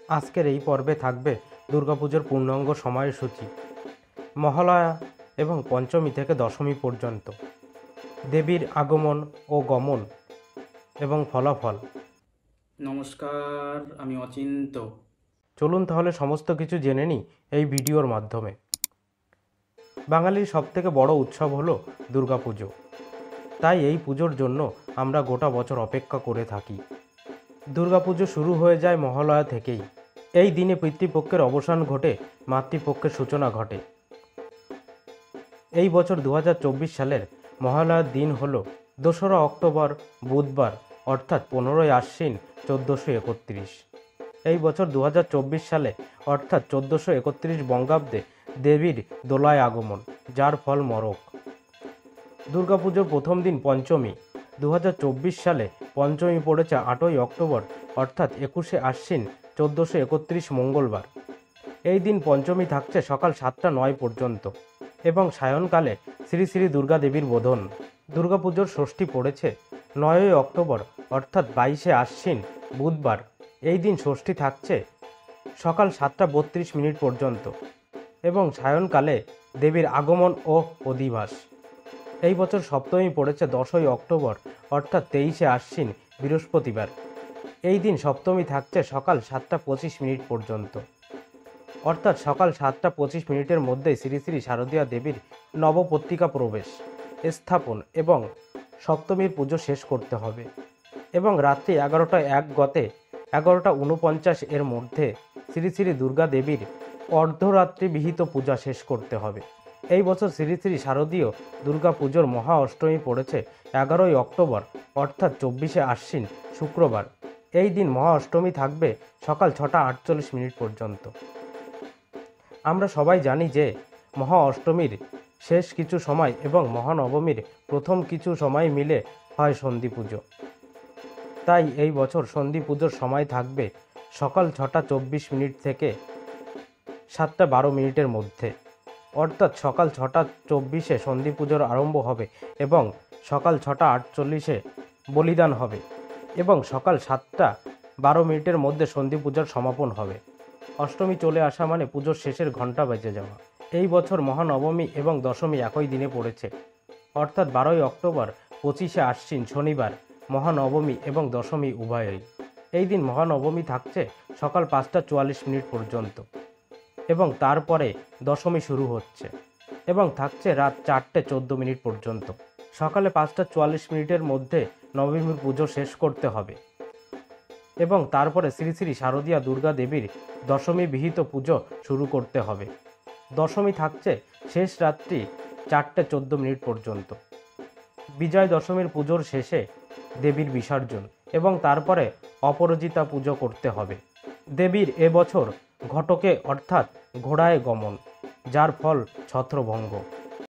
আজকের এই পর্বে থাকবে দুর্গাপুজোর পূর্ণাঙ্গ সময়সূচি, মহালয়া এবং পঞ্চমী থেকে দশমী পর্যন্ত, দেবীর আগমন ও গমন এবং ফলাফল। নমস্কার, আমি অচিন্ত। চলুন তাহলে সমস্ত কিছু জেনে নিই এই ভিডিওর মাধ্যমে। বাঙালির সবথেকে বড় উৎসব হলো দুর্গাপুজো। তাই এই পুজোর জন্য আমরা গোটা বছর অপেক্ষা করে থাকি। দুর্গাপুজো শুরু হয়ে যায় মহালয়া থেকেই। এই দিনে পিতৃপক্ষের অবসান ঘটে, মাতৃপক্ষের সূচনা ঘটে। এই বছর 2024 সালের মহালয়ার দিন হল 2রা অক্টোবর বুধবার, অর্থাৎ 15ই আশ্বিন 1431। এই বছর 2024 সালে অর্থাৎ 1431 বঙ্গাব্দে দেবীর দোলায় আগমন, যার ফল মরক। দুর্গাপুজোর প্রথম দিন পঞ্চমী। 2024 সালে পঞ্চমী পড়েছে 8ই অক্টোবর, অর্থাৎ 21শে আশ্বিন 1431 মঙ্গলবার। এই দিন পঞ্চমী থাকছে সকাল 7টা 9 পর্যন্ত এবং সায়ংকালে শ্রী শ্রী দুর্গা দেবীর বোধন। দুর্গাপুজোর ষষ্ঠী পড়েছে 9ই অক্টোবর, অর্থাৎ 22শে আশ্বিন বুধবার। এই দিন ষষ্ঠী থাকছে সকাল 7টা 32 পর্যন্ত এবং সায়ংকালে দেবীর আগমন ও অধিবাস। এই বছর সপ্তমী পড়েছে 10ই অক্টোবর, অর্থাৎ 23শে আশ্বিন বৃহস্পতিবার। এই দিন সপ্তমী থাকছে সকাল 7টা 25 পর্যন্ত, অর্থাৎ সকাল 7টা 25 মধ্যে শ্রী শ্রী শারদীয়া দেবীর নবপত্রিকা প্রবেশ স্থাপন এবং সপ্তমীর পুজো শেষ করতে হবে এবং রাত্রি 11টা 1 গতে 11টা 49 এর মধ্যে শ্রী শ্রী দুর্গা দেবীর অর্ধরাত্রি বিহিত পূজা শেষ করতে হবে। এই বছর শ্রী শ্রী শারদীয় দুর্গা পুজোর মহা অষ্টমী পড়েছে 11ই অক্টোবর, অর্থাৎ 24শে আশ্বিন শুক্রবার। এই দিন মহা অষ্টমী থাকবে সকাল 6টা 48 পর্যন্ত। আমরা সবাই জানি যে মহা অষ্টমীর শেষ কিছু সময় এবং মহানবমীর প্রথম কিছু সময় মিলে হয় সন্ধি পুজো। তাই এই বছর সন্ধি পুজোর সময় থাকবে সকাল 6টা 24 থেকে 7টা 12 মধ্যে, অর্থাৎ সকাল 6টা 24 সন্ধি পুজোর আরম্ভ হবে এবং সকাল 6টা 48 বলিদান হবে এবং সকাল 7টা 12 মধ্যে সন্ধি পূজার সমাপন হবে। অষ্টমী চলে আসা মানে পুজোর শেষের ঘণ্টা বেজে যাওয়া। এই বছর মহানবমী এবং দশমী একই দিনে পড়েছে, অর্থাৎ 12ই অক্টোবর 25শে আশ্বিন শনিবার। মহানবমী এবং দশমী উভয়ই। এই দিন মহানবমী থাকছে সকাল 5টা 44 পর্যন্ত এবং তারপরে দশমী শুরু হচ্ছে এবং থাকছে রাত 4টে 14 পর্যন্ত। সকালে 5টা 44 মধ্যে নবমীর পুজো শেষ করতে হবে এবং তারপরে শ্রী শ্রী শারদীয়া দুর্গা দেবীর দশমী বিহিত পুজো শুরু করতে হবে। দশমী থাকছে শেষ রাত্রি 4টে 14 পর্যন্ত। বিজয় দশমীর পুজোর শেষে দেবীর বিসর্জন এবং তারপরে অপরাজিতা পুজো করতে হবে। দেবীর এবছর ঘটকে অর্থাৎ ঘোড়ায় গমন, যার ফল ছত্রভঙ্গ।